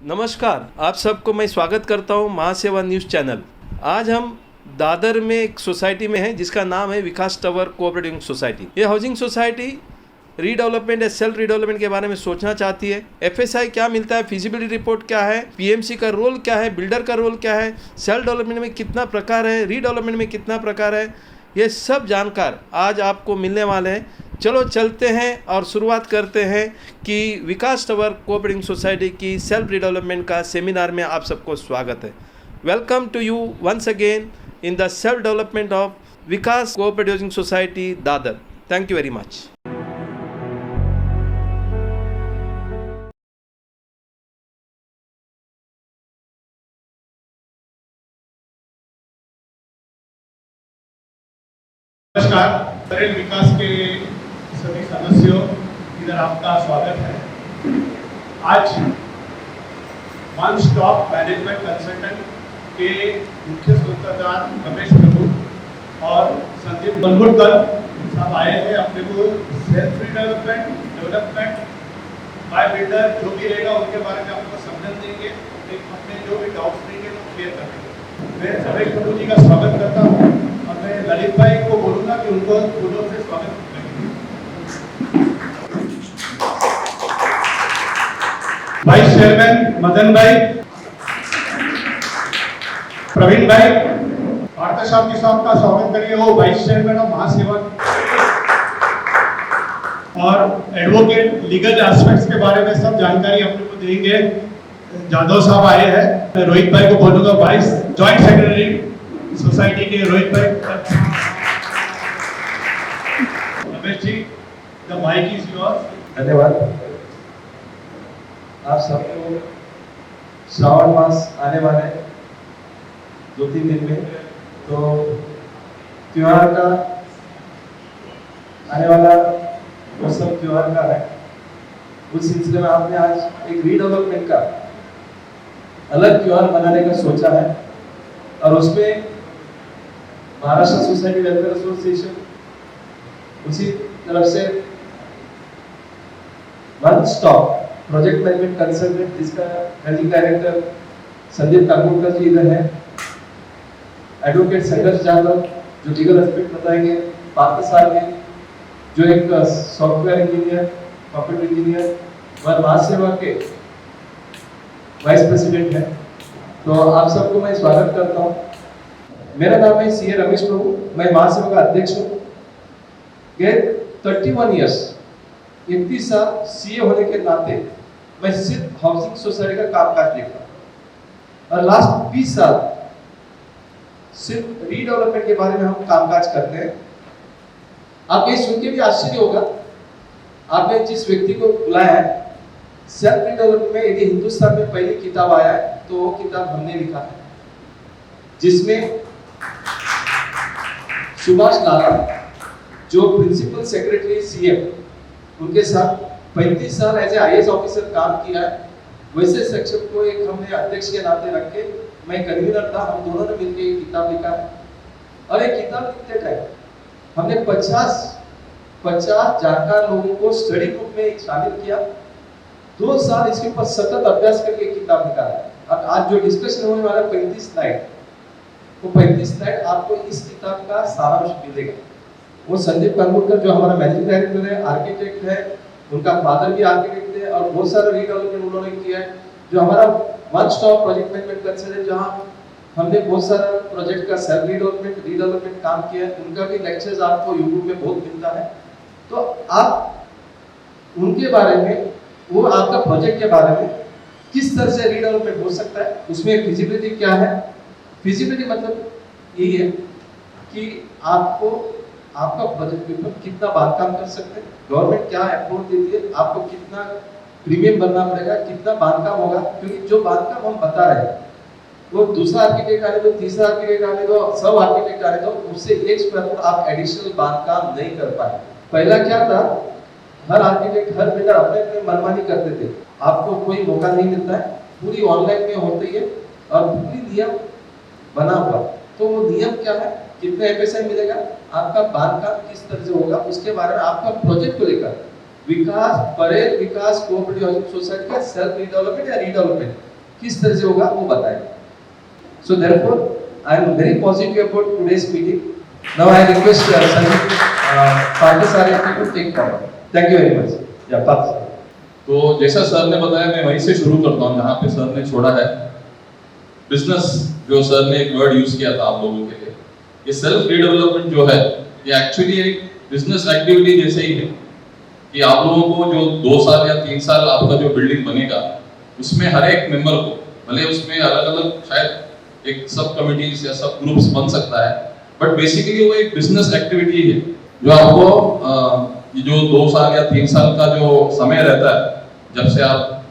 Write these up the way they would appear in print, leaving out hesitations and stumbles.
नमस्कार, आप सबको मैं स्वागत करता हूं महासेवा न्यूज़ चैनल। आज हम दादर में एक सोसाइटी में हैं जिसका नाम है विकास टावर कोऑपरेटिव सोसाइटी। ये हाउसिंग सोसाइटी रीडेवलपमेंट या सेल्फ रीडेवलपमेंट के बारे में सोचना चाहती है। एफएसआई क्या मिलता है, फिजिबिलिटी रिपोर्ट क्या है, पीएमसी का रोल क्या है, बिल्डर का रोल क्या है, सेल्फ डेवलपमेंट में कितना प्रकार है, रीडेवलपमेंट में कितना प्रकार है, ये सब जानकार आज आपको मिलने वाले हैं। चलो चलते हैं और शुरुआत करते हैं कि विकास टावर कोऑपरेटिव सोसाइटी की सेल्फ रिडेवलपमेंट का सेमिनार में आप सबको स्वागत है। Welcome to you once again in the self development of Vikas cooperative society Dadar. Thank you very much. नमस्कार, शहरी विकास के सभी सदस्यों, इधर आपका स्वागत है। आज वन स्टॉप मैनेजमेंट कंसल्टेंट के मुख्य सूत्रधार रमेश प्रभु और संदीप बनगुड़कर साहब आए हैं। अपने को सेल्फ डेवलपमेंट बाय बिल्डर जो भी रहेगा उनके बारे में आपको समझन देंगे, अपने जो भी डाउट्स रहेंगे वो क्लियर करेंगे। मैं रमेश प्रभु जी का स्वागत करता हूँ और मैं ललित भाई को बोलूँगा कि उनको फूलों से स्वागत करेंगे। वाइस चेयरमैन मदन भाई, प्रवीण भाई, पार्थसारथी साहब का स्वागत करिए। वो वाइस चेयरमैन ऑफ महासेवा और एडवोकेट लीगल एस्पेक्ट्स के बारे में सब जानकारी अपने को देंगे। जादव साहब आए हैं। रोहित भाई को बोलूँगा, वाइस जॉइंट सेक्रेटरी सोसाइटी के रोहित भाई। Ramesh ji, the mic is yours. धन्यवाद। आप सबको श्रावण मास आने वाले 2-3 दिन में, तो त्योहार का आने वाला वो सब त्योहार का है। उस सिलसिले में आपने आज एक रीडेवलपमेंट का अलग त्योहार बनाने का सोचा है और उसमें महाराष्ट्र सोसाइटी वेलफेयर एसोसिएशन उसी तरफ से one stop project management consultant जिसका मैनेजिंग डायरेक्टर संदीप काकुड़कर जी इधर है, एडवोकेट संघर्ष जाधव जो लीगल एस्पेक्ट बताएंगे, पार्थसारथी जो एक सॉफ्टवेयर इंजीनियर, कंप्यूटर इंजीनियर और महासेवा के वाइस प्रेसिडेंट है। तो आप सबको मैं स्वागत करता हूँ। मेरा नाम है सीए रमेश प्रभु, मैं महासेवा का अध्यक्ष हूँ। गए 31 ईयर्स 31 साल सीए होने के नाते मैं सिर्फ हाउसिंग सोसाइटी का कामकाज देखा और लास्ट 20 साल सिर्फ रीडेवलपमेंट के बारे में हम कामकाज करते हैं। आप ये सुन के भी आश्चर्य होगा, आपने जिस व्यक्ति को बुलाया है सेल्फ रीडेवलपमेंट में, यदि हिंदुस्तान में पहली किताब आया है तो वो किताब हमने लिखा है, जिसमें सुभाष लाला जो प्रिंसिपल सेक्रेटरी सीएम उनके साथ 35 साल एज ए आईएएस ऑफिसर काम किया है। वैसे सेक्शन को एक हमने अध्यक्ष के नाते रख के, मैं कन्वीनर था, हम दोनों ने मिलकर ये किताब लिखा है। और ये किताब लिखते टाइम हमने 50 जानकार लोगों को स्टडी ग्रुप में शामिल किया। 2 साल इसके ऊपर सतत अभ्यास करके किताब निकाला। अब आज जो डिस्कशन होने वाला 35 स्लाइड, वो 35 स्लाइड आपको इस किताब का सारांश मिलेगा। वो संदीप कानपुरकर जो हमारा मैनेजिंग डायरेक्टर है, आर्किटेक्ट है, उनका फादर भी आर्किटेक्ट है और बहुत सारा रीडेवलपमेंट उन्होंने किया है। जो हमारा one stop project management consultant, जहाँ हमने बहुत सारा प्रोजेक्ट का सेल्फ रीडेवलपमेंट काम किया है, उनका भी लेक्चर्स आपको यूट्यूब में बहुत मिलता है। तो आप उनके बारे में, वो आपका प्रोजेक्ट के बारे में किस तरह से रीडेवलपमेंट हो सकता है, उसमें फिजिबिलिटी क्या है। फिजिबिलिटी मतलब यही है कि आपको आपका प्रोजेक्ट के ऊपर कितना बांधकाम कर सकते हैं, गवर्नमेंट क्या अप्रूव देती है, आपको कितना प्रीमियम भरना पड़ेगा, कितना बांधकाम होगा। क्योंकि जो बांधकाम हम बता रहे हैं वो दूसरा आर्किटेक्ट आने दो, तीसरा आर्किटेक्ट आने दो, सब आर्किटेक्ट आने दो, उससे 1 स्क्वायर फुट आप एडिशनल बांधकाम नहीं कर पाए। पहला क्या था, हर आर्किटेक्ट, हर बिल्डर अपने अपने मनमानी करते थे, आपको कोई मौका नहीं मिलता है, पूरी ऑनलाइन में होती है और पूरी नियम बना हुआ। तो वो नियम क्या है, कितने एफएसआई मिलेगा, आपका बांधकाम किस तरह से होगा, उसके बारे में आपका प्रोजेक्ट को लेकर विकास परेल विकास कोऑपरेटिव हाउसिंग सोसाइटी का सेल्फ रिडेवलपमेंट या रीडेवलपमेंट किस तरह से होगा वो बताएगा. So therefore, I am very positive about today's meeting. Now I request Sandeep Parthasarathy to take forward. Thank you very much. Yeah, Partha. तो जैसा सर ने बताया मैं वहीं से शुरू करता हूँ जहाँ पे सर ने छोड़ा है. बिजनेस, जो सर ने एक वर्ड यूज किया था आप लोगों के लिए, ये सेल्फ रीडेवलपमेंट जो है ये एक्चुअली एक बिजनेस एक्टिविटी जैसे ही है कि आप लोगों को जो 2 साल या 3 साल आपका जो बिल्डिंग बनेगा उसमें हर एक मेंबर को, भले उसमें अलग अलग शायद एक सब कमिटीज या सब ग्रुप्स बन सकता है, बट बेसिकली वो एक बिजनेस एक्टिविटी है जो आपको ये जो 2 साल या 3 साल का जो समय रहता है जब से आप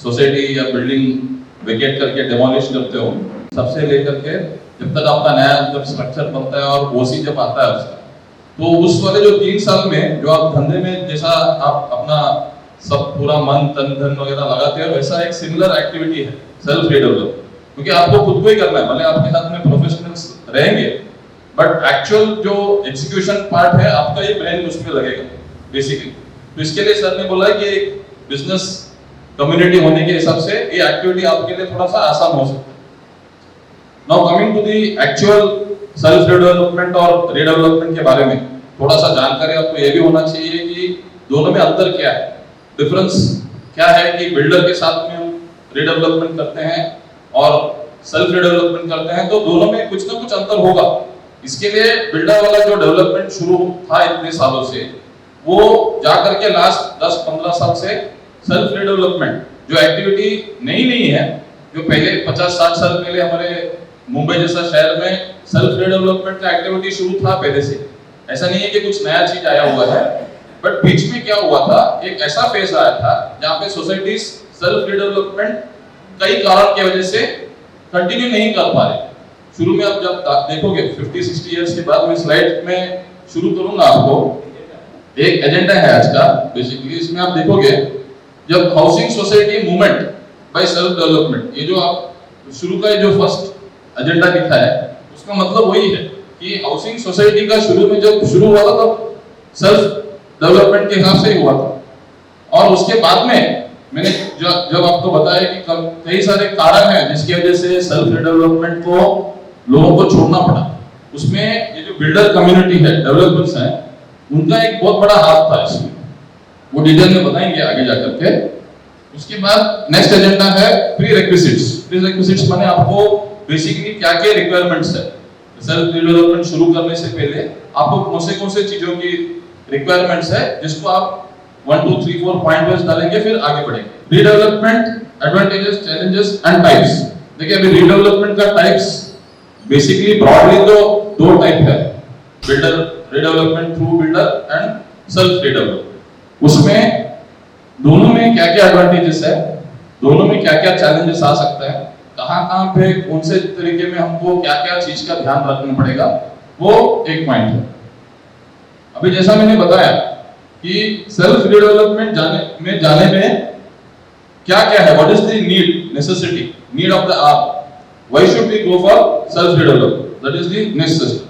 सोसाइटी या बिल्डिंग वेकेट करके डेमोलिश करते हो, सबसे लेकर के जब तक आपका नया जब स्ट्रक्चर बनता है और ओसी जब आता है उसका, तो उस वाले जो 3 साल में जो आप धंधे में जैसा आप अपना सब पूरा मन तन धन वगैरह लगाते हो, वैसा एक सिमिलर एक्टिविटी है सेल्फ रीडेवलपमेंट. क्योंकि आपको खुद को ही करना है, भले आपके साथ में प्रोफेशनल्स रहेंगे, बट एक्चुअल जो एग्जीक्यूशन पार्ट है आपका ये ब्रेन उसमें लगेगा बेसिकली. तो इसके लिए सर ने बोला कि एक बिजनेस कम्युनिटी होने के हिसाब से ये एक्टिविटी आपके लिए थोड़ा सा आसान हो सकता है. Now coming to the actual self development और रीडेवलपमेंट के बारे में थोड़ा सा जानकारी आपको ये भी होना चाहिए कि दोनों में अंतर क्या है, डिफरेंस क्या है कि बिल्डर के साथ में हम रीडेवलपमेंट करते हैं और सेल्फ डेवलपमेंट करते हैं, तो दोनों में कुछ ना कुछ अंतर होगा. इसके लिए बिल्डर वाला जो डेवलपमेंट शुरू था इतने सालों से, वो जाकर के लास्ट 10-15 साल से सेल्फ डेवलपमेंट जो एक्टिविटी नई नहीं है, जो पहले 50-60 साल पहले हमारे मुंबई जैसा शहर में सेल्फ डेवलपमेंट का एक्टिविटी शुरू था पहले से, ऐसा नहीं है कि कुछ नया चीज आया हुआ है. बट बीच में क्या हुआ था, एक ऐसा फेज आया था जहाँ पे सोसाइटीज सेल्फ डेवलपमेंट कई कारण की वजह से कंटिन्यू नहीं कर पा रहे. शुरू में आप जब देखोगे 50-60 इयर्स के बाद, मैं स्लाइड में शुरू करूंगा आपको, एक एजेंडा है आज का बेसिकली. इसमें आप देखोगे जब housing society movement by self development, ये जो आप शुरू का जो फर्स्ट एजेंडा लिखा है उसका मतलब वही है कि हाउसिंग सोसाइटी का शुरू में जब शुरू हुआ था तब सेल्फ डेवलपमेंट के हिसाब से ही हुआ था. और उसके बाद में मैंने जब आपको बताया कि कई सारे कारण हैं जिसकी वजह से सेल्फ डेवलपमेंट को लोगों को छोड़ना पड़ा, उसमें ये जो बिल्डर कम्युनिटी है, डेवलपर्स हैं, उनका एक बहुत बड़ा हाथ था इसमें. वो डिटेल में बताएंगे आगे जाकर के. उसके बाद नेक्स्ट एजेंडा है प्री रिक्विजिट्स. प्री रिक्विजिट्स माने आपको बेसिकली क्या क्या रिक्वायरमेंट्स है सेल्फ डेवलपमेंट शुरू करने से पहले, आपको कौन से चीजों की रिक्वायरमेंट्स है जिसको आप 1 2 3 4 पॉइंट वाइज डालेंगे, फिर आगे बढ़ेंगे. Redevelopment advantages, challenges and types. देखिए अभी रीडेवलपमेंट का टाइप्स बेसिकली ब्रॉडली तो 2 टाइप है, builder redevelopment through builder and self development. उसमें दोनों में क्या क्या एडवांटेजेस है, दोनों में क्या क्या चैलेंजेस आ सकता है, कहां पे कौन से तरीके में हमको क्या क्या चीज का ध्यान रखना पड़ेगा, वो एक पॉइंट है. अभी जैसा मैंने बताया कि सेल्फ डेवलपमेंट जाने में क्या क्या है, what is the need, necessity, need of the hour, why should we go for self development, that is the necessity.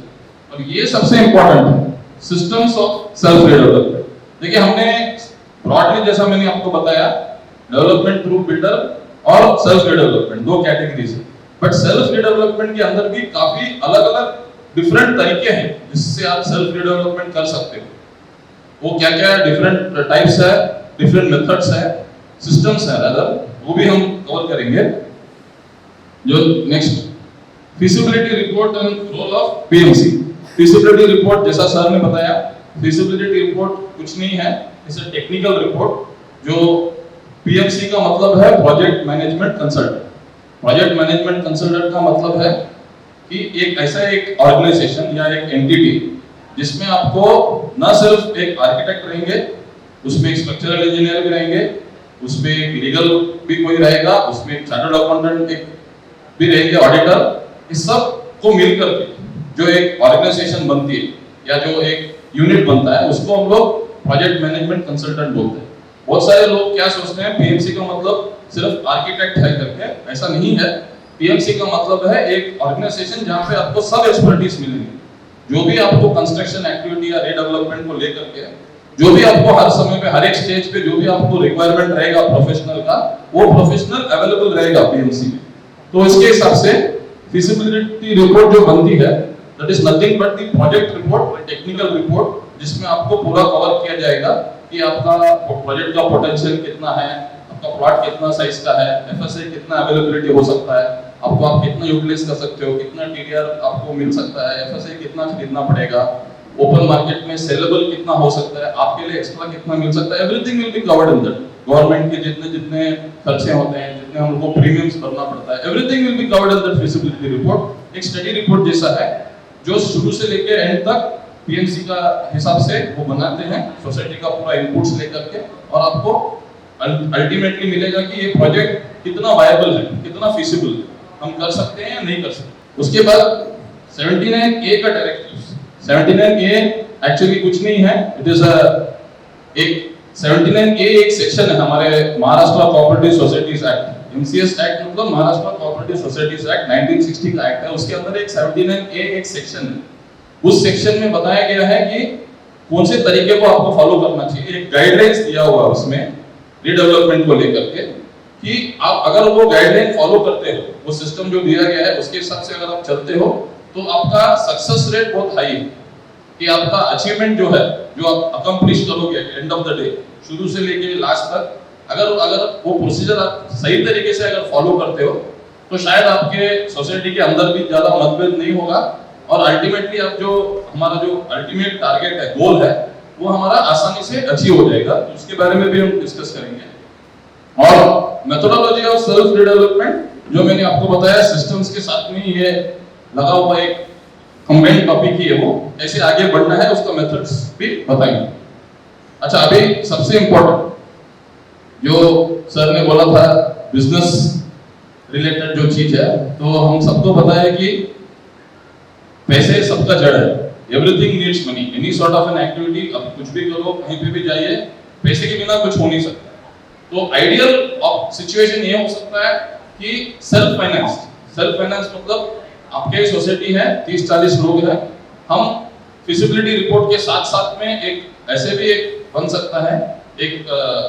और ये सबसे इंपॉर्टेंट है, सिस्टम्स ऑफ सेल्फ डेवलपमेंट. देखिए हमने ब्रॉडली जैसा मैंने आपको बताया, डेवलपमेंट थ्रू बिल्डर और सेल्फ डेवलपमेंट 2 कैटेगरीज है. बट सेल्फ डेवलपमेंट के अंदर भी काफी अलग अलग डिफरेंट तरीके हैं जिससे आप सेल्फ डेवलपमेंट कर सकते हो. वो क्या क्या डिफरेंट टाइप्स है, डिफरेंट मेथड्स है, सिस्टम्स है रादर, वो भी हम कवर करेंगे. जो next feasibility report and role of PMC. Feasibility report जैसा सर ने बताया, फिजिबिलिटी रिपोर्ट कुछ नहीं है, इट्स अ टेक्निकल रिपोर्ट. जो पीएमसी का मतलब है project management consultant. Project management consultant का मतलब है कि एक ऐसा एक ऑर्गेनाइजेशन या एक एंटिटी जिसमें आपको न सिर्फ एक आर्किटेक्ट रहेंगे, उसमें एक स्ट्रक्चरल इंजीनियर भी रहेंगे, उसमें एक लीगल भी कोई रहेगा, उसमें एक चार्टर्ड अकाउंटेंट एक भी रहेंगे, ऑडिटर. इस सब को मिलकर के जो एक ऑर्गेनाइजेशन बनती है या जो एक यूनिट बनता है उसको हम लोग प्रोजेक्ट मैनेजमेंट कंसल्टेंट बोलते हैं. बहुत सारे लोग क्या सोचते हैं पीएमसी का मतलब सिर्फ आर्किटेक्ट है करके, ऐसा नहीं है. पीएमसी का मतलब है एक ऑर्गेनाइजेशन जहां पे आपको सब एक्सपर्टीज मिलेंगे. जो भी आपको कंस्ट्रक्शन एक्टिविटी या रीडेवलपमेंट को लेकर के जो भी आपको हर समय पे हर एक स्टेज पे जो भी आपको रिक्वायरमेंट रहेगा प्रोफेशनल का, वो प्रोफेशनल अवेलेबल रहेगा पीएमसी में। तो इसके हिसाब से फिजिबिलिटी रिपोर्ट जो बनती है, that is nothing but the project report, technical report, जिसमें आपको पूरा कवर किया जाएगा कि आपका प्रोजेक्ट का पोटेंशियल कितना है, आपका प्लॉट कितना साइज का है, एफएसए कितना अवेलेबिलिटी हो सकता है, आपको आप कितना यूटिलाइज कर सकते हो, कितना टीडीआर आपको मिल सकता है, एफएसए कितना खरीदना पड़ेगा, ओपन मार्केट में सेलेबल कितना हो सकता है, आपके लिए एक्स्ट्रा कितना मिल सकता है, everything will be covered in that. Government के जितने जितने खर्चे होते हैं, जितने हमको प्रीमियम्स भरना पड़ता है, everything will be covered in that feasibility report. एक स्टडी रिपोर्ट जैसा है जो शुरू से लेकर एंड तक पीएमसी का हिसाब से वो बनाते हैं, सोसाइटी का पूरा इनपुट्स लेकर के, और आपको अल्टीमेटली मिलेगा कि ये प्रोजेक्ट कितना वायबल है, कितना फीसिबल है, हम कर सकते हैं या नहीं कर सकते। उसके बाद 79A का डायरेक्टिव्स, 79A एक्चुअली कुछ नहीं है, इट इज एक 79A एक सेक्शन है हमारे Maharashtra cooperative societies act, MCS act मतलब महाराष्ट्र कोऑपरेटिव सोसाइटीज एक्ट 1960 का एक्ट है, उसके अंदर एक 79A एक सेक्शन है। उस सेक्शन में बताया गया है कि कौन से तरीके को आपको फॉलो करना चाहिए, एक गाइडलाइंस दिया हुआ है उसमें रीडेवलपमेंट को लेकर के, कि आप अगर वो गाइडलाइन फॉलो करते हो, वो सिस्टम जो दिया गया है उसके हिसाब से अगर आप चलते हो, तो आपका सक्सेस रेट बहुत हाई है, कि आपका अचीवमेंट जो है, जो आप अकम्प्लिश करोगे एंड ऑफ द डे, शुरू से लेके लास्ट तक, अगर वो प्रोसीजर आप सही तरीके से अगर फॉलो करते हो, तो शायद आपके सोसाइटी के अंदर भी ज्यादा मतभेद नहीं होगा, और अल्टीमेटली आप जो हमारा जो अल्टीमेट टारगेट है, गोल है, वो हमारा आसानी से अचीव हो जाएगा। तो उसके बारे में भी हम डिस्कस करेंगे। और मेथोडोलॉजी ऑफ सेल्फ डेवलपमेंट, जो मैंने आपको बताया सिस्टम्स के साथ में ये लगा हुआ एक कंबाइंड टॉपिक ही है, वो ऐसे आगे बढ़ना है, उसका मेथड्स भी बताएंगे। अच्छा, अभी सबसे इंपॉर्टेंट जो सर ने बोला था बिजनेस रिलेटेड जो चीज है, तो हम सबको पता है कि पैसे सबका जड़ है, everything needs money, any sort of an activity, अब कुछ भी करो, कहीं पे भी जाइए, पैसे के बिना कुछ हो नहीं सकता। तो आइडियल सिचुएशन ये हो सकता है कि सेल्फ फाइनेंस मतलब आपके सोसाइटी है, 30-40 लोग हैं, हम फिजिबिलिटी रिपोर्ट के साथ साथ में एक ऐसे भी एक बन सकता है, एक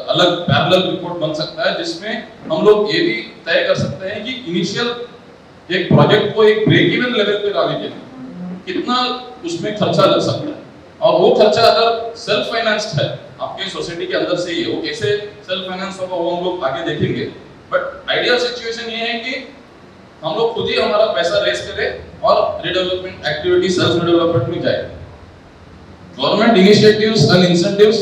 अलग पैरेलल रिपोर्ट बन सकता है, जिसमें हम लोग ये भी तय कर सकते हैं कि इनिशियल एक प्रोजेक्ट को एक ब्रेक इवन लेवल पे लाने के लिए कितना उसमें खर्चा लग सकता है, और वो खर्चा अगर सेल्फ फाइनेंस्ड है आपके सोसाइटी के अंदर से ही है, वो कैसे सेल्फ फाइनेंस होगा वो हम लोग आगे देखेंगे। बट आइडियल सिचुएशन ये है कि हम लोग खुद ही हमारा पैसा रेस करें और रिडेवलपमेंट एक्टिविटी सेल्फ डेवलपमेंट में जाए। Government initiatives and incentives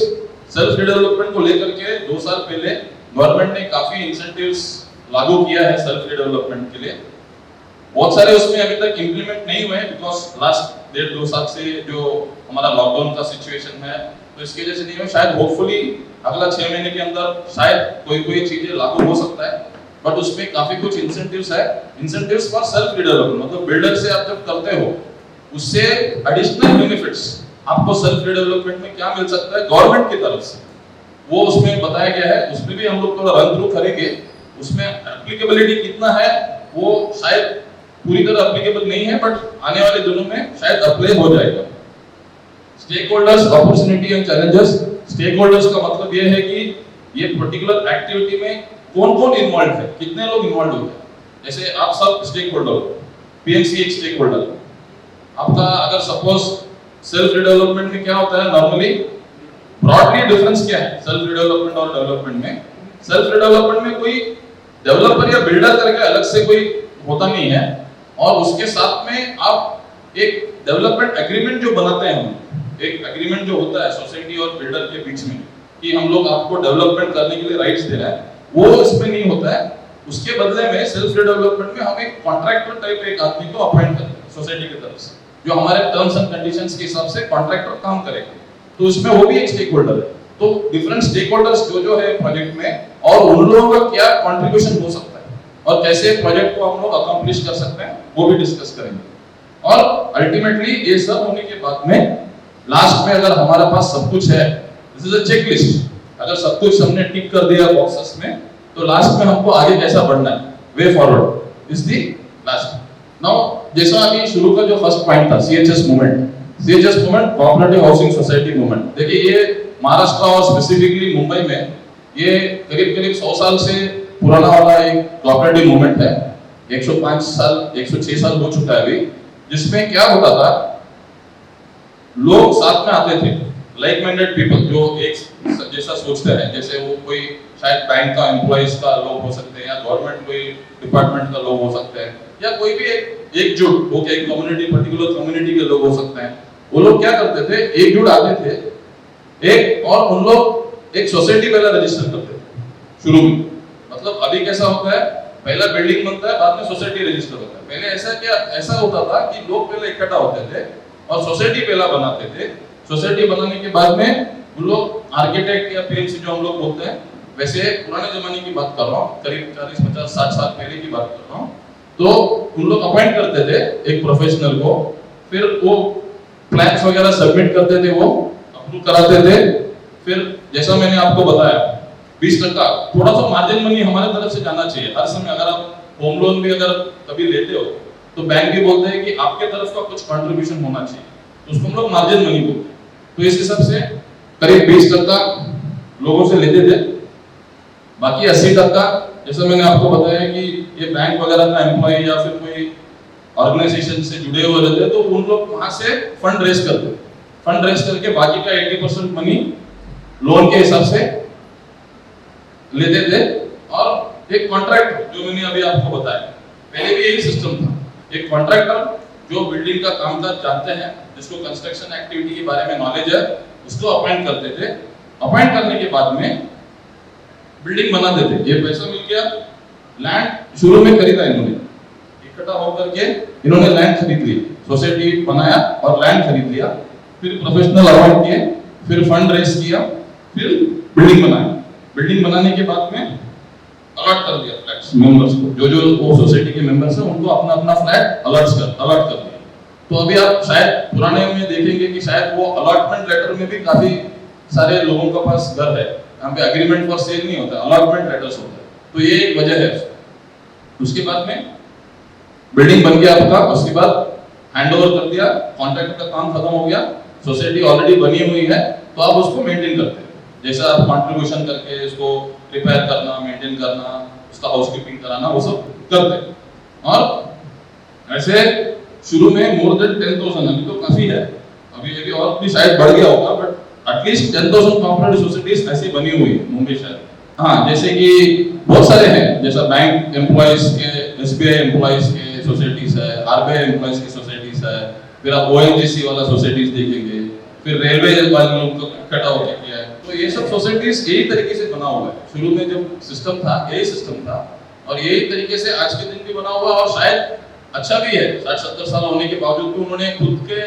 self development को लेकर के 2 साल पहले गवर्नमेंट ने काफी इंसेंटिव्स लागू किया है सेल्फ डेवलपमेंट के लिए। बहुत सारे उसमें अभी तक इंप्लीमेंट नहीं हुए हैं, बिकॉज लास्ट 1.5-2 साल से जो हमारा लॉकडाउन का सिचुएशन है, तो इसकी वजह से नहीं हुए। शायद होपफुली अगला 6 महीने के अंदर शायद कोई चीजें लागू हो सकता है, बट उसमें काफी कुछ इंसेंटिव्स है। इंसेंटिव्स फॉर सेल्फ डेवलपमेंट मतलब बिल्डर से आप जब करते हो, उससे एडिशनल बेनिफिट्स आपको सेल्फ डेवलपमेंट में क्या मिल सकता है गवर्नमेंट की तरफ से, वो उसमें बताया गया है। उसमें भी हम लोग थोड़ा रन थ्रू करेंगे, उसमें एप्लीकेबिलिटी कितना है वो शायद पूरी तरह एप्लीकेबल नहीं है, बट आने वाले दिनों में शायद अप्लाई हो जाएगा। Stakeholders, opportunity and challenges. Stakeholders का मतलब ये है कि ये पर्टिकुलर एक्टिविटी में कौन-कौन इन्वॉल्व है, कितने लोग इन्वॉल्व होते हैं। जैसे आप सब स्टेक होल्डर हो, पीएमसी एक स्टेक होल्डर है आपका। अगर सपोज सेल्फ डेवलपमेंट में क्या होता है नॉर्मली, ब्रॉडली डिफरेंस क्या है सेल्फ डेवलपमेंट और डेवलपमेंट में? सेल्फ डेवलपमेंट में कोई डेवलपर या बिल्डर करके अलग से कोई होता नहीं है, और उसके साथ में आप एक डेवलपमेंट एग्रीमेंट जो बनाते हैं, हम एक एग्रीमेंट जो होता है सोसाइटी और बिल्डर के बीच में कि हम लोग आपको डेवलपमेंट करने के लिए राइट्स दे रहे हैं, वो इसमें नहीं होता है। उसके बदले में सेल्फ डेवलपमेंट में हम एक कॉन्ट्रैक्टर टाइप एक आदमी को अपॉइंट करते हैं सोसाइटी की तरफ से, जो हमारे टर्म्स एंड कंडीशंस के हिसाब से कॉन्ट्रैक्टर काम करेगा। तो उसमें वो भी एक स्टेक होल्डर है। तो डिफरेंट स्टेक होल्डर्स जो है प्रोजेक्ट में, और उन लोगों का क्या कंट्रीब्यूशन हो सकता है और कैसे प्रोजेक्ट को हम लोग अकम्प्लिश कर सकते हैं, वो भी डिस्कस करेंगे। और अल्टीमेटली ये सब होने के बाद में लास्ट में अगर हमारे पास सब कुछ है, दिस इज अ चेकलिस्ट, अगर सब कुछ हमने टिक कर दिया बॉक्सेस में, तो लास्ट में हमको आगे कैसा बढ़ना है, way forward is the last. Now जैसा अभी शुरू का जो फर्स्ट पॉइंट था CHS movement, CHS movement cooperative housing society movement. देखिए ये महाराष्ट्र और स्पेसिफिकली मुंबई में ये करीब करीब 100 साल से पुराना वाला एक कोऑपरेटिव मूवमेंट है। 105 साल 106 साल हो चुका है अभी, जिसमें क्या होता था, लोग साथ में आते थे, लाइक माइंडेड पीपल जो एक जैसा सोचते हैं, जैसे वो कोई शायद बैंक का एम्प्लॉइज का लोग हो सकते हैं या गवर्नमेंट कोई डिपार्टमेंट का लोग हो सकते हैं या कोई भी एकजुट होकर एक कम्युनिटी, पर्टिकुलर कम्युनिटी के लोग हो सकते हैं। वो लोग क्या करते थे, एकजुट आते थे एक, और उन लोग एक सोसाइटी पहले रजिस्टर करते थे शुरू में। मतलब अभी कैसा होता है, पहला बिल्डिंग बनता है, बाद में सोसाइटी रजिस्टर होता है। पहले ऐसा होता था कि लोग पहले इकट्ठा होते थे और सोसाइटी पहला बनाते थे। सोसाइटी बनाने के बाद में उन लोग आर्किटेक्ट या पीएमसी जो हम लोग बोलते हैं, वैसे पुराने जमाने की बात कर रहा हूँ, करीब 40, 50, 60 साल पहले की बात कर रहा हूँ, तो उन लोग अपॉइंट करते थे एक प्रोफेशनल को, फिर वो प्लान्स वगैरह सबमिट करते थे, वो अप्रूव कराते थे। फिर जैसा मैंने आपको बताया 20% थोड़ा सा मार्जिन मनी हमारे तरफ से जाना चाहिए हर समय। अगर आप होम लोन भी अगर कभी लेते हो तो बैंक भी बोलते हैं कि आपके तरफ का कुछ कंट्रीब्यूशन होना चाहिए, तो उसको हम लोग मार्जिन मनी बोलते हैं। तो इस हिसाब से करीब 20% लोगों से लेते थे, बाकी 80% जैसा मैंने आपको बताया कि ये बैंक वगैरह का एम्प्लॉय या फिर कोई ऑर्गेनाइजेशन से जुड़े हुए रहते, तो उन लोग वहां से फंड रेज करते, फंड रेज करके बाकी का 80% मनी लोन के हिसाब से लेते थे। और एक कॉन्ट्रैक्ट जो मैंने अभी आपको बताया, पहले भी यही सिस्टम था, एक कॉन्ट्रैक्टर जो बिल्डिंग का कामकाज जानते हैं, जिसको कंस्ट्रक्शन एक्टिविटी के बारे में नॉलेज है, उसको अपॉइंट करते थे। अपॉइंट करने के बाद में बिल्डिंग बना देते, ये पैसा मिल गया, लैंड शुरू में खरीदा इन्होंने, इकट्ठा होकर के इन्होंने लैंड खरीद ली, सोसाइटी बनाया और लैंड खरीद लिया, फिर प्रोफेशनल अपॉइंट किए, फिर फंड रेज किया, फिर बिल्डिंग बनाया। बिल्डिंग बनाने के बाद में अलॉट कर दिया फ्लैट्स मेंबर्स को, जो जो वो सोसाइटी के मेंबर्स हैं उनको अपना अपना फ्लैट अलॉट कर दिया। तो अभी आप शायद पुराने में देखेंगे कि शायद वो अलॉटमेंट लेटर में भी काफी सारे लोगों के पास घर है, यहाँ पे एग्रीमेंट फॉर सेल नहीं होता, अलॉटमेंट लेटर्स होता है। तो ये एक वजह है। उसके बाद में बिल्डिंग बन गया आपका, उसके बाद हैंडओवर कर दिया, कॉन्ट्रैक्ट का काम खत्म हो गया, सोसाइटी ऑलरेडी बनी हुई है, तो आप उसको मेंटेन करते हैं। जैसा आप कंट्रीब्यूशन करके इसको रिपेयर करना, मेंटेन करना, उसका हाउसकीपिंग कराना, वो सब करते हैं। और ऐसे शुरू में मोर देन 10,000, अभी तो काफी है, अभी और भी शायद बढ़ गया होगा, बट एटलीस्ट 10,000 कॉर्पोरेटिव सोसाइटीज ऐसी बनी हुई है मुंबई शहर। हाँ, जैसे कि बहुत सारे हैं, जैसा बैंक एम्प्लॉइज के, एसबीआई एम्प्लॉइज के सोसाइटीज है, आरबीआई एम्प्लॉइज की सोसाइटीज है, फिर आप ओएनजीसी वाला सोसाइटीज देखेंगे, फिर रेलवे वाले लोग को इकट्ठा होकर किया है। तो ये सब सोसाइटीज यही तरीके से बना हुआ है। शुरू में जब सिस्टम था यही सिस्टम था, और यही तरीके से आज के दिन भी बना हुआ, और शायद अच्छा भी है। 60-70 साल होने के बावजूद भी उन्होंने खुद के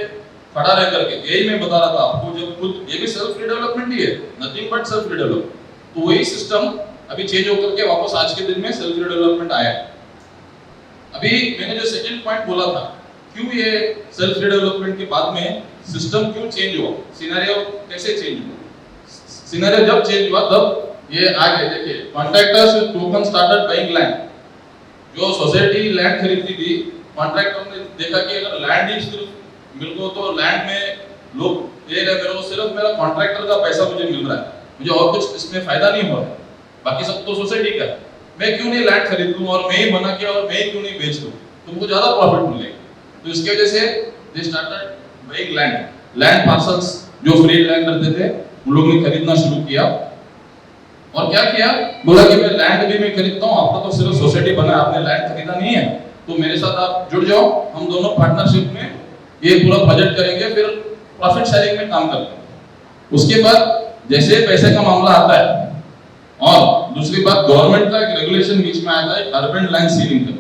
खड़ा रह करके, यही मैं बता रहा था आपको, जब खुद ये भी सेल्फ रिडेवलपमेंट ही है, नथिंग बट सेल्फ रिडेवलपमेंट। तो वही सिस्टम अभी चेंज होकर के वापस आज के दिन में सेल्फ रिडेवलपमेंट आया। अभी मैंने जो सेकंड पॉइंट बोला था, क्यों ये सेल्फ रिडेवलपमेंट के बाद में सिस्टम क्यों चेंज हुआ, सिनेरियो कैसे चेंज हुआ। सिनेरियो जब चेंज हुआ तब ये आगे देखिए, contractors token started buying land. जो सोसाइटी लैंड खरीदती थी, कॉन्ट्रैक्टर ने देखा कि अगर लैंड ही सिर्फ मिल गो तो लैंड में लोग दे रहे, मेरे को सिर्फ मेरा कॉन्ट्रैक्टर का पैसा मुझे मिल रहा है, मुझे और कुछ इसमें फायदा नहीं हो रहा है, बाकी सब तो सोसाइटी का है, मैं क्यों नहीं लैंड खरीद लूं और मैं ही बना के और मैं ही क्यों नहीं बेच दूं, तो मुझे ज्यादा प्रॉफिट मिलेगा। तो इसकी वजह से they started buying land parcels, जो फ्री लैंड रहते थे उन लोगों ने खरीदना शुरू किया। और क्या किया, बोला कि मैं लैंड भी मैं खरीदता हूँ, आपका तो सिर्फ सोसाइटी बना, आपने लैंड खरीदा नहीं है, तो मेरे साथ आप जुड़ जाओ, हम दोनों पार्टनरशिप में ये पूरा बजट करेंगे, फिर प्रॉफिट शेयरिंग में काम करते हैं। उसके बाद जैसे पैसे का मामला आता है, और दूसरी बात गवर्नमेंट का एक रेगुलेशन बीच में आया था, एक अर्बन लैंड सीलिंग का,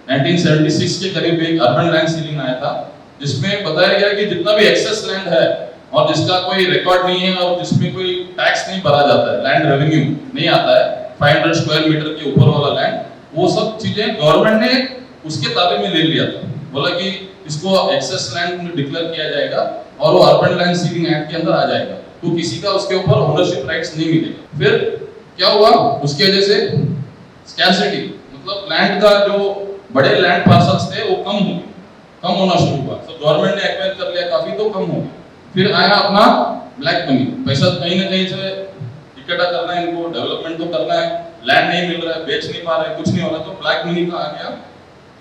1976 के करीब एक अर्बन लैंड सीलिंग आया था, जिसमें बताया गया कि जितना भी एक्सेस लैंड है और जिसका कोई रिकॉर्ड नहीं है और जिसमें कोई टैक्स नहीं भरा जाता है, लैंड रेवेन्यू नहीं आता है, 500 स्क्वायर मीटर के ऊपर वाला लैंड, वो सब चीजें गवर्नमेंट ने उसके ताबे में ले लिया था। बोला कि इसको एक्सेस लैंड डिक्लेयर किया जाएगा और वो अर्बन लैंड सीलिंग एक्ट के अंदर आ जाएगा, तो किसी का उसके ऊपर ओनरशिप राइट्स नहीं मिलेगा। फिर क्या हुआ, उसकी वजह से स्कैर्सिटी, मतलब लैंड का जो बड़े लैंड पार्सल्स थे वो कम होना शुरू हुआ, तो गवर्नमेंट ने एक्वायर कर लिया काफी, तो कम हो गया। फिर आया अपना ब्लैक मनी, पैसा कहीं ना कहीं से इकट्ठा करना है इनको, डेवलपमेंट तो करना है, लैंड नहीं मिल रहा है, बेच नहीं पा रहे, कुछ नहीं हो रहा, तो ब्लैक मनी का आ गया।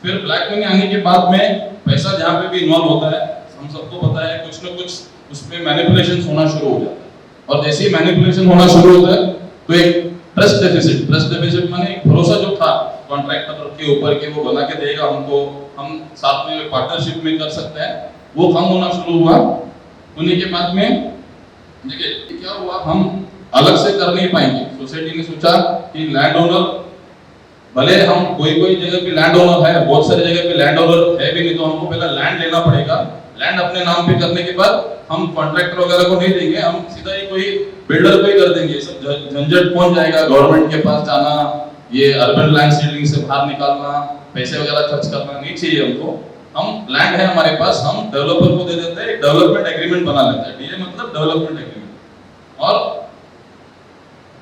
फिर ब्लैक मनी आने के बाद में पैसा जहाँ पे भी इन्वॉल्व होता है, हम सबको पता है कुछ ना कुछ उसमें मैनिपुलेशन होना शुरू हो जाता है, और जैसे ही मैनिपुलेशन होना शुरू होता है तो एक ट्रस्ट डेफिसिट माने एक भरोसा जो था कॉन्ट्रैक्टर के ऊपर कि वो बना के देगा हमको, हम साथ में पार्टनरशिप में कर सकते हैं, वो कम होना शुरू हुआ। उन्हीं के बाद में देखिए क्या हुआ, हम अलग से कर नहीं पाएंगे। सोसाइटी ने सोचा कि लैंड ओनर, भले हम कोई जगह पे लैंड ओनर है, बहुत सारी जगह पे लैंड ओनर है भी नहीं, तो हमको पहले लैंड लेना पड़ेगा। लैंड अपने नाम पे करने के बाद हम कॉन्ट्रैक्टर वगैरह को नहीं देंगे, हम सीधा ही कोई बिल्डर को ही कर देंगे। सब झंझट कौन जाएगा, गवर्नमेंट के पास जाना, ये अर्बन लैंड सीडिंग से बाहर निकालना, पैसे वगैरह खर्च करना नहीं चाहिए हमको। हम लैंड है हमारे पास, हम डेवलपर को दे देते हैं, डेवलपमेंट एग्रीमेंट बना लेते हैं। डीए मतलब डेवलपमेंट एग्रीमेंट। और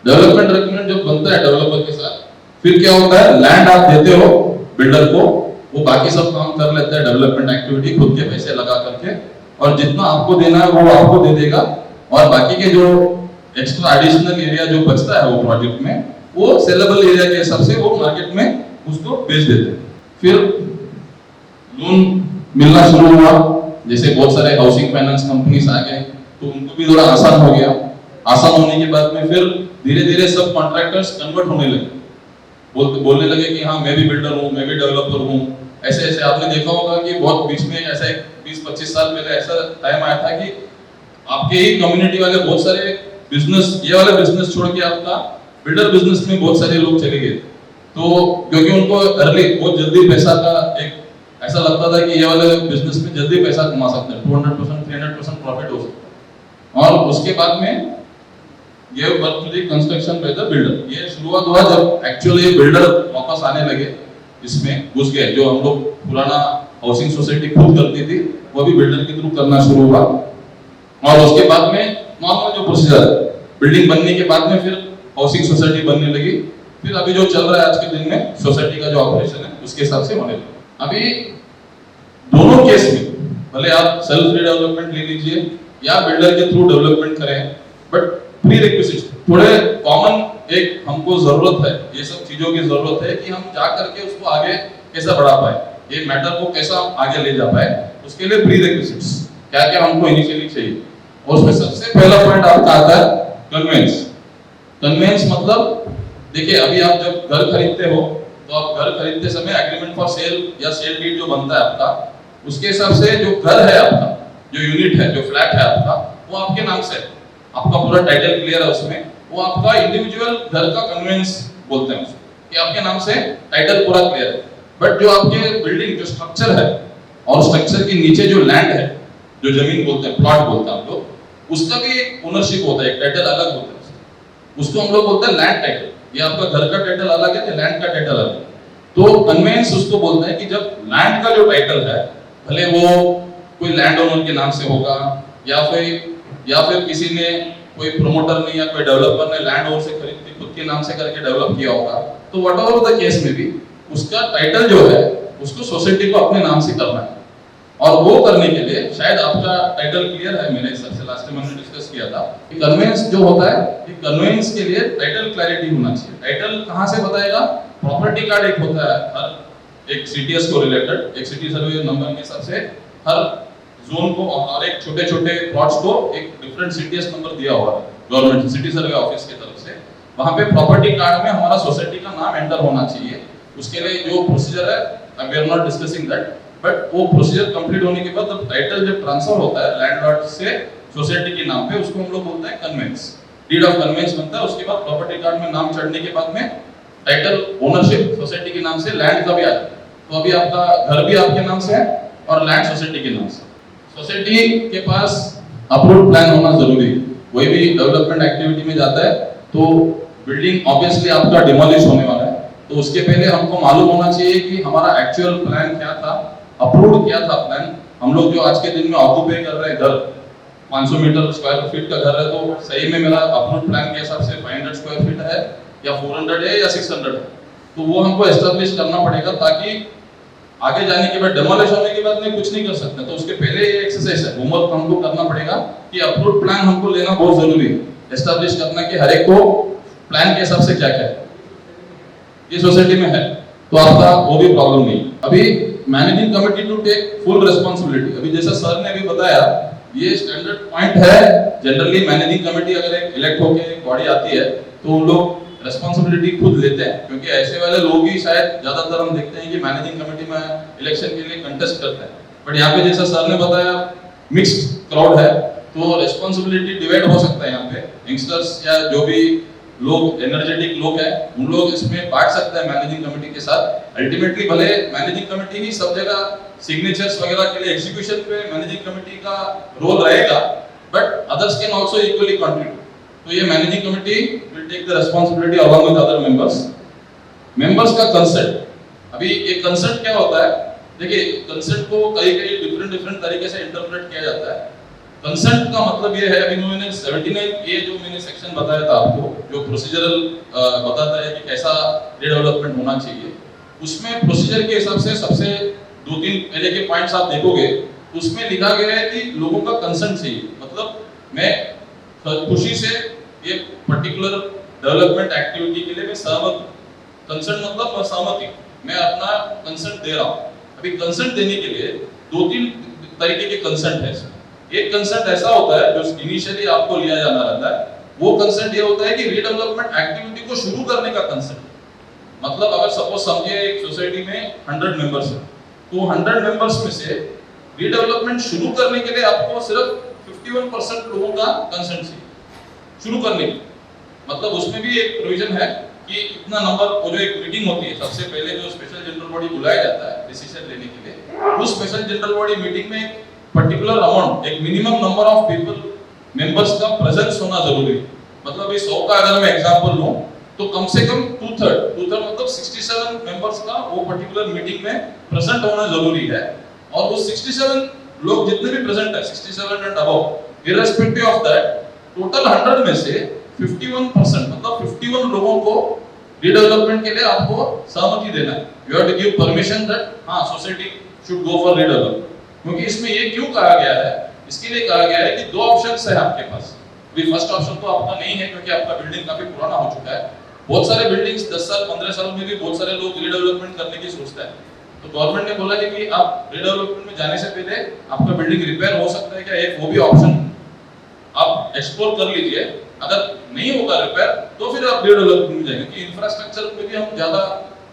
डेवलपमेंट एग्रीमेंट जब बनता है डेवलपर के साथ, फिर क्या होता है, लैंड आप देते हो बिल्डर को, वो बाकी सब काम कर लेता है, डेवलपमेंट एक्टिविटी खुद के पैसे लगा करके, और जितना आपको देना है वो आपको दे देगा, और बाकी के जो एक्स्ट्रा एडिशनल एरिया जो बचता है वो प्रोजेक्ट में, वो सेलेबल एरिया के हिसाब से वो मार्केट में उसको बेच देते हैं। फिर लोन मिलना शुरू हुआ, जैसे बहुत सारे हाउसिंग फाइनेंस कंपनीज आ गए, तो उनको भी थोड़ा आसान हो गया। आसान होने के बाद में फिर धीरे धीरे सब कॉन्ट्रैक्टर्स कन्वर्ट होने लगे, बोलने लगे कि हाँ मैं भी बिल्डर हूँ, मैं भी डेवलपर हूँ। ऐसे ऐसे आपने देखा होगा कि बहुत बीच में ऐसा 20-25 साल पहले ऐसा टाइम आया था कि आपके ही कम्युनिटी वाले बहुत सारे बिजनेस, ये वाला बिजनेस छोड़ के आपका बिल्डर बिजनेस में बहुत सारे लोग चले गए। तो क्योंकि उनको अर्ली बहुत जल्दी पैसा का एक ऐसा लगता था कि ये वाले बिजनेस में जल्दी पैसा कमा सकते हैं, 200% 300% प्रॉफिट हो सकता है। और उसके बाद में ये work to the construction by the builder, ये शुरुआत हुआ जब एक्चुअली बिल्डर वापस आने लगे, इसमें घुस गए। जो हम लोग पुराना हाउसिंग सोसाइटी खुद करती थी, वो भी बिल्डर के थ्रू करना शुरू हुआ। और उसके बाद में नॉर्मल जो प्रोसीजर है, बिल्डिंग बनने के बाद में फिर हाउसिंग सोसाइटी बनने लगी। फिर अभी जो चल रहा है आज के दिन में सोसाइटी का जो ऑपरेशन है उसके हिसाब से होने लगा। अभी दोनों केस में भले आप सेल्फ रिडेवलपमेंट ले लीजिए या बिल्डर के थ्रू डेवलपमेंट करें, बट प्री रिक्विजिट थोड़े कॉमन एक हमको जरूरत है, ये सब चीजों की जरूरत है कि हम जा करके उसको आगे कैसे बढ़ा पाए, ये मैटर को कैसा आगे ले जा पाए, उसके लिए प्री रिक्विजिट्स क्या क्या हमको इनिशियली चाहिए। और उसमें सबसे पहला पॉइंट आपका आता है कन्वेंस। कन्वेंस मतलब देखिए, अभी आप जब घर खरीदते हो तो आप घर खरीदते समय एग्रीमेंट फॉर सेल या सेल डीड जो बनता है आपका, उसके हिसाब से जो घर है आपका, जो यूनिट है, जो फ्लैट है आपका, वो आपके नाम से, आपका पूरा टाइटल क्लियर है उसमें, वो आपका इंडिविजुअल घर का कन्वेंस बोलते हैं उसको, कि आपके नाम से टाइटल पूरा क्लियर है। बट जो आपके बिल्डिंग जो स्ट्रक्चर है और स्ट्रक्चर के नीचे जो लैंड है, जो जमीन बोलते हैं, प्लॉट बोलते हैं हम लोग, उसका भी ओनरशिप होता है, एक टाइटल अलग होता है, उसको हम लोग बोलते हैं लैंड टाइटल। ये आपका घर का टाइटल अलग है, लैंड का टाइटल अलग है। तो कन्वेंस उसको बोलते हैं कि जब लैंड का जो टाइटल है, भले वो कोई लैंड ओनर के नाम से होगा या फिर किसी ने, कोई प्रोमोटर ने या कोई डेवलपर ने लैंड ओनर से खरीद के खुद के नाम से करके डेवलप किया होगा, तो व्हाटएवर द केस में भी उसका टाइटल जो है उसको सोसाइटी को अपने नाम से करना है। और वो करने के लिए शायद आपका टाइटल क्लियर है, मेरे हिसाब से लास्ट टाइम हमने डिस्कस किया था कि कन्वेंस जो होता है, कि कन्वेंस के लिए टाइटल क्लैरिटी होना चाहिए। टाइटल कहां से बताएगा? प्रॉपर्टी कार्ड एक होता है हर एक सीटीएस को रिलेटेड, एक सिटी सर्वे नंबर के हिसाब से हर जोन को और एक छोटे छोटे प्लॉट्स को एक डिफरेंट सीटीएस नंबर दिया हुआ है गवर्नमेंट सिटी सर्वे ऑफिस की तरफ से। वहां पे प्रॉपर्टी कार्ड में हमारा सोसाइटी का नाम एंटर होना चाहिए। उसके लिए जो प्रोसीजर है, we are not discussing that, but वो प्रोसीजर कंप्लीट होने के बाद जब टाइटल जब ट्रांसफर होता है लैंडलॉर्ड से सोसाइटी के नाम पे, उसको हम लोग बोलते हैं कन्वेंस। डीड ऑफ कन्वेंस बनता है। उसके बाद प्रॉपर्टी कार्ड में नाम चढ़ने के बाद में टाइटल ओनरशिप सोसाइटी के नाम से लैंड का भी आता है। तो अभी आपका घर भी आपके नाम से है और लैंड सोसाइटी के नाम से। सोसाइटी के पास अप्रूव्ड प्लान होना जरूरी है। कोई भी डेवलपमेंट एक्टिविटी में जाता है तो बिल्डिंग ऑब्वियसली आपका डिमोलिश होने वाला है, तो उसके पहले हमको मालूम होना चाहिए कि हमारा एक्चुअल प्लान क्या था, अप्रूव्ड क्या था प्लान। हम लोग जो आज के दिन में ऑक्यूपाई कर रहे हैं घर, 500 मीटर स्क्वायर फीट का घर है, तो सही में मेरा अप्रूव्ड प्लान के हिसाब से 500 स्क्वायर फीट है या 400 है या 600 है, तो वो हमको एस्टेब्लिश करना पड़ेगा ताकि आगे जाने के बाद डेमोलिश होने के बाद में कुछ नहीं कर सकते, तो उसके पहले ये एक्सरसाइज है, होमवर्क हमको करना पड़ेगा कि अप्रूव्ड प्लान हमको लेना बहुत जरूरी है, एस्टैब्लिश करना कि हर एक को प्लान के हिसाब से क्या क्या है ये सोसाइटी में है, तो आपका वो भी प्रॉब्लम नहीं। अभी managing committee to take full responsibility, अभी जैसा सर ने भी बताया ये स्टैंडर्ड पॉइंट है। जनरली मैनेजिंग कमेटी अगर एक इलेक्ट होकर एक बॉडी आती है तो उन लोग रिस्पांसिबिलिटी खुद लेते हैं, क्योंकि ऐसे वाले लोग ही शायद ज्यादातर हम देखते हैं कि मैनेजिंग कमेटी में इलेक्शन के लिए कंटेस्ट करते हैं, बट यहाँ पे जैसा सर ने बताया मिक्स्ड क्राउड है, तो रिस्पांसिबिलिटी डिवाइड हो सकता है। यहाँ पे यंगस्टर्स या जो भी लोग एनर्जेटिक लोग हैं उन लोग इसमें बांट सकते हैं मैनेजिंग कमेटी के साथ। अल्टीमेटली भले मैनेजिंग कमेटी ही सब जगह सिग्नेचर्स वगैरह के लिए एग्जीक्यूशन पे मैनेजिंग कमेटी का रोल रहेगा, but others can also equally contribute. तो ये managing committee will take the responsibility along with other members का कंसेंट। अभी ये कंसेंट क्या होता है, देखिए कंसेंट को कई डिफरेंट तरीके से इंटरप्रेट किया जाता है। कंसेंट का मतलब ये है, अभी मैंने 79 ए जो मैंने सेक्शन बताया था आपको, जो प्रोसीजरल बताता है कि कैसा रीडेवलपमेंट होना चाहिए, उसमें प्रोसीजर के हिसाब से सबसे 2-3 पहले के पॉइंट्स आप देखोगे, उसमें लिखा गया है कि लोगों का कंसेंट चाहिए। मतलब मैं खुशी से ये पर्टिकुलर डेवलपमेंट एक्टिविटी के लिए मैं सहमत हूँ। कंसेंट मतलब सहमति, मैं अपना कंसेंट दे रहा हूँ। अभी कंसेंट देने के लिए 2-3 तरीके के कंसेंट है। एक कंसेंट ऐसा होता है जो इनिशियली आपको लिया जाना रहता है, वो कंसेंट ये होता है कि रीडेवलपमेंट एक्टिविटी को शुरू करने का कंसेंट। मतलब अगर सपोज समझिए एक सोसाइटी में 100 मेंबर्स है, तो 100 मेंबर्स में से रीडेवलपमेंट शुरू करने के लिए आपको सिर्फ 51% लोगों का कंसेंट चाहिए शुरू करने की। मतलब उसमें भी एक प्रोविजन है कि इतना नंबर, वो जो एक मीटिंग होती है सबसे पहले जो स्पेशल जनरल बॉडी बुलाया जाता है डिसीजन लेने के लिए, उस स्पेशल जनरल बॉडी मीटिंग में पर्टिकुलर अमाउंट, एक minimum number of people members का प्रेजेंस होना जरूरी है। मतलब ये 100 का अगर मैं एग्जांपल लूं तो कम से कम 2/3 मतलब 67 मेंबर्स का वो पर्टिकुलर मीटिंग में प्रेजेंट होना जरूरी है। और वो 67 लोग जितने भी प्रेजेंट है, 67 and above, irrespective of that, total 100 में से 51% मतलब 51 लोगों को रीडेवलपमेंट के लिए आपको सहमति देना है। You have to give permission that हां society should go for redevelopment. क्योंकि इसमें ये क्यों कहा गया है, इसके लिए कहा गया है कि 2 ऑप्शंस है आपके पास। अभी फर्स्ट ऑप्शन तो आपका नहीं है क्योंकि आपका बिल्डिंग काफी पुराना हो चुका है। बहुत सारे बिल्डिंग्स 10 साल 15 साल में भी बहुत सारे लोग रीडेवलपमेंट करने की सोचते हैं, तो गवर्नमेंट ने बोला कि आप रीडेवलपमेंट में जाने से पहले आपका बिल्डिंग रिपेयर हो सकता है क्या, एक वो भी ऑप्शन आप एक्सप्लोर कर लीजिए। अगर नहीं होगा रिपेयर तो फिर आप रीडेवलपमेंट में जाएंगे, क्योंकि इंफ्रास्ट्रक्चर पे भी हम ज्यादा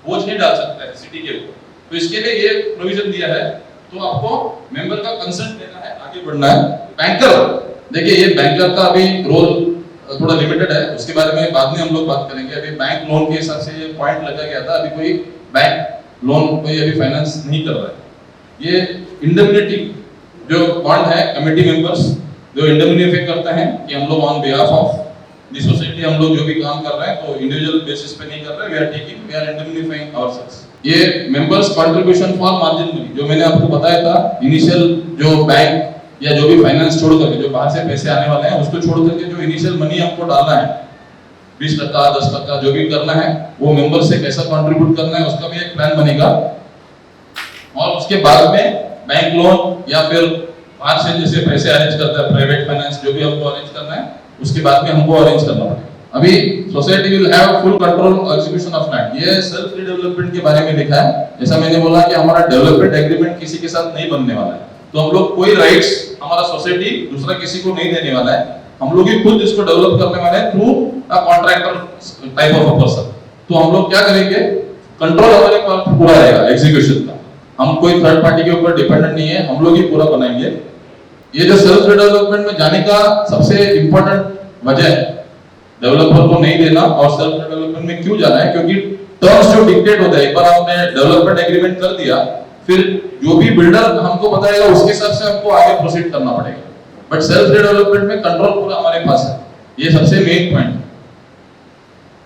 बोझ नहीं डाल सकते हैं सिटी के ऊपर। तो इसके लिए ये प्रोविजन दिया है। तो आपको मेंबर का कंसेंट लेना है, आगे बढ़ना है। बैंकर, देखिए ये बैंकर का अभी रोल थोड़ा लिमिटेड है, उसके बारे में बाद में हम लोग बात करेंगे। अभी बैंक लोन के हिसाब से ये पॉइंट लगा गया था, अभी कोई बैंक लोन कोई अभी फाइनेंस नहीं कर रहा है। ये इंडेमनिटी जो बॉन्ड है, कमेटी मेंबर्स जो इंडेमनिफाई करते हैं कि हम लोग on behalf of the society हम लोग जो भी काम कर रहे हैं तो इंडिविजुअल बेसिस पे नहीं कर रहे, वी आर इंडेमनिफाइंग आवरसेल्व्स। ये members contribution for margin money, जो मैंने आपको बताया था इनिशियल, जो बैंक या जो भी फाइनेंस छोड़ करके जो बाहर से पैसे आने वाले हैं उसको छोड़ करके जो इनिशियल मनी हमको डालना है 20%, 10% जो भी करना है, वो मेंबर से कैसा कंट्रीब्यूट करना है उसका भी एक प्लान बनेगा। और उसके बाद में बैंक लोन या फिर बाहर से जैसे पैसे अरेंज करता है प्राइवेट फाइनेंस, जो भी हमको अरेंज करना है उसके बाद में हमको अरेंज करना पड़ेगा। अभी society will have full control execution of land, ये सेल्फ रीडेवलपमेंट के बारे में लिखा है। जैसा मैंने बोला कि हमारा डेवलपमेंट एग्रीमेंट किसी के साथ नहीं बनने वाला है, तो हम लोग कोई राइट्स हमारा सोसाइटी दूसरा किसी को नहीं देने वाला है, हम लोग ही खुद इसको डेवलप करने वाले हैं through a contractor type of a person. तो हम लोग क्या करेंगे, कंट्रोल हमारे पास पूरा रहेगा एग्जीक्यूशन का, हम कोई थर्ड पार्टी के ऊपर डिपेंडेंट नहीं है, हम लोग ही पूरा बनाएंगे। ये जो सेल्फ डेवलपमेंट में जाने का सबसे इंपॉर्टेंट वजह है डेवलपर को नहीं देना, और सेल्फ डेवलपमेंट में क्यों जाना है, क्योंकि टर्म्स जो डिक्टेट होता है, एक बार आपने डेवलपमेंट एग्रीमेंट कर दिया, फिर जो भी बिल्डर हमको बताएगा उसके हिसाब से हमको आगे प्रोसीड करना पड़ेगा। बट सेल्फ डेवलपमेंट में कंट्रोल पूरा हमारे पास है, ये सबसे मेन पॉइंट।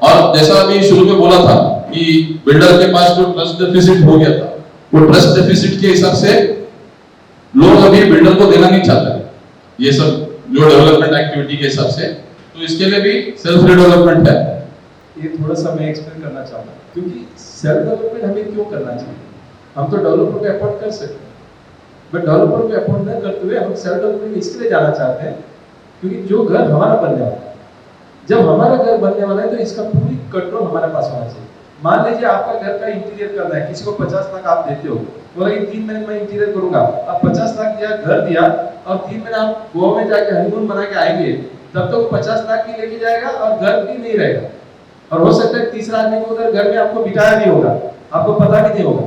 और जैसा अभी शुरू में बोला था कि बिल्डर के पास जो ट्रस्ट डेफिसिट हो गया था, वो ट्रस्ट डेफिसिट के हिसाब से लोग अभी बिल्डर को देना नहीं चाहते ये सब जो डेवलपमेंट एक्टिविटी के हिसाब से, तो इसके लिए भी सेल्फ डेवलपमेंट है। ये थोड़ा सा मैं एक्सप्लेन करना चाहूंगा, क्योंकि सेल्फ डेवलपमेंट हमें क्यों करना चाहिए। हम तो डेवलपर को अपॉइंट कर सकते हैं, बट डेवलपर को अपॉइंट न करते हुए हम सेल्फ डेवलपमेंट इसके लिए जाना चाहते हैं क्योंकि जो घर हमारा बनने वाला है, जब हमारा घर बनने वाला है तो इसका पूरी कंट्रोल हमारे पास होना चाहिए। मान लीजिए आपका घर का इंटीरियर करना है, किसी को 50 लाख आप देते हो, बोला कि 3 महीने में इंटीरियर करूंगा, आप 50 लाख दिया, घर दिया और 3 महीने आप गोवा में जाके हनीमून बना के आएंगे, तब तो 50 लाख भी लेके जाएगा और घर भी नहीं रहेगा, और हो सकता है तीसरा आदमी को उधर घर में आपको बिठाया भी होगा, आपको पता भी नहीं होगा।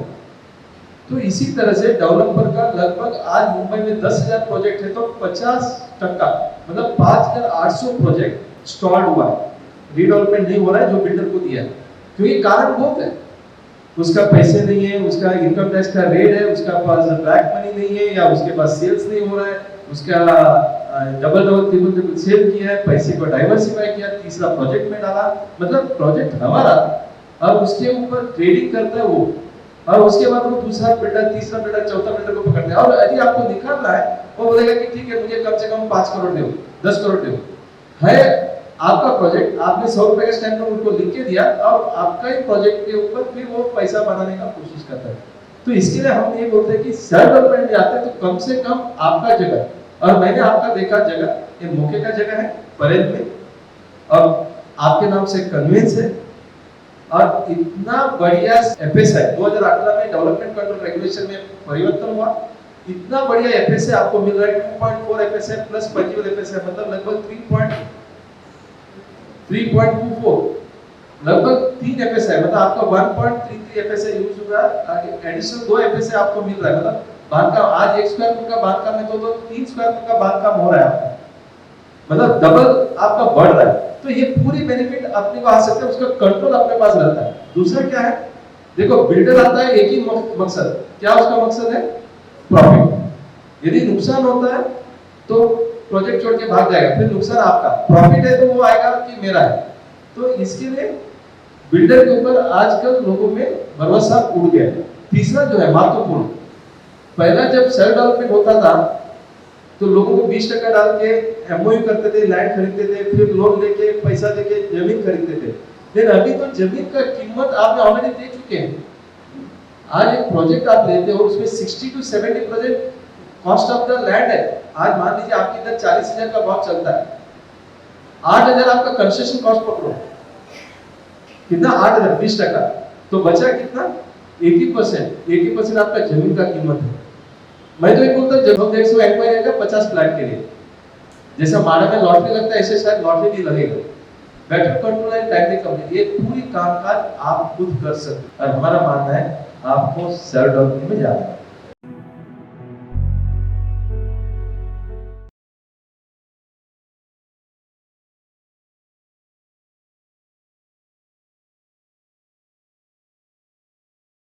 तो इसी तरह से डेवलपर का लगभग आज मुंबई में 10,000 प्रोजेक्ट है तो 50% मतलब 5,800 प्रोजेक्ट स्टॉल हुआ है, रीडेवलपमेंट नहीं हो रहा है जो बिल्डर को दिया है, क्योंकि कारण बहुत है, उसका पैसे नहीं है, उसका इनकम टैक्स का रेट है, उसका पास बैक मनी नहीं है, या उसके पास सेल्स नहीं हो रहा है, उसका डबल ट्रिपल सेल किया है, पैसे को डाइवर्सिफाई किया, तीसरा प्रोजेक्ट में डाला, मतलब प्रोजेक्ट हमारा और उसके ऊपर ट्रेडिंग करता है वो, और उसके बाद वो दूसरा बिल्डर, तीसरा बिल्डर, चौथा बिल्डर को पकड़ते हैं, और यदि आपको निकालना है वो बोलेगा कि ठीक है मुझे कम से कम 5 करोड़ दो, 10 करोड़ दो, है आपका प्रोजेक्ट, आपने 100 रुपए का स्टैंप उनको लिख के दिया और आपका ही प्रोजेक्ट के ऊपर फिर वो पैसा बनाने का कोशिश करता है। तो इसके लिए हम ये बोलते हैं कि सेल्फ डेवलपमेंट जाते हैं तो कम से कम आपका जगह, और मैंने आपका देखा जगह, ये मौके का जगह है परेल में, और आपके नाम से कन्वेंस है, और इतना बढ़िया एफएसआई 2018 में डेवलपमेंट कंट्रोल रेगुलेशन में परिवर्तन हुआ, इतना बढ़िया एफएसआई आपको मिल रहा है, 2.4 एफएसआई प्लस पंजीबल एफएसआई, मतलब लगभग 3.24, लगभग 3 एफएसआई, मतलब आपका 1.33 एफएसआई यूज हुआ है, एडिशनल 2 एफएसआई आपको मिल रहा है, मतलब बांधकाम आज 1 स्क्वायर फुट का बांधकाम है तो 3 स्क्वायर फुट का बांधकाम हो रहा है आपका, मतलब डबल आपका बढ़ रहा है। तो ये पूरी बेनिफिट अपने को आ सकते हैं, उसका कंट्रोल अपने पास रहता है। दूसरा क्या है, देखो बिल्डर आता है एक ही मकसद, क्या उसका मकसद है? प्रॉफिट। यदि नुकसान होता है तो प्रोजेक्ट छोड़ के भाग जाएगा, फिर नुकसान आपका, प्रॉफिट है तो वो आएगा कि मेरा है। तो इसके लिए बिल्डर के ऊपर आजकल लोगों में भरोसा उड़ गया। तीसरा जो है महत्वपूर्ण, पहला जब सेल्फ डेवलपमेंट होता था तो लोगों को 20% डाल के एमओयू करते थे, लैंड खरीदते थे, फिर लोन लेके पैसा देके जमीन खरीदते थे, लेकिन अभी तो जमीन का कीमत आप ऑलरेडी दे चुके हैं। आज एक प्रोजेक्ट आप लेते हो उसमें 60 to 70% cost of the land है। आज मान लीजिए आपके इधर 40,000 का भाव चलता है, 8,000 आपका कंस्ट्रक्शन कॉस्ट पकड़ो, कितना 8,000 20%, तो बचा कितना 80% आपका जमीन का कीमत है। मैं तो ये बोलता हूं जब हम 100 एक्वायर रहेगा 50 फ्लैट के लिए, जैसा माड़ा में लॉटरी लगता है ऐसे शायद लॉटरी भी लगेगा। Better control and timely complete, ये पूरी कामकाज आप खुद कर सकते हैं, और हमारा मानना है आपको सेल्फ डेवलपमेंट में जाना है।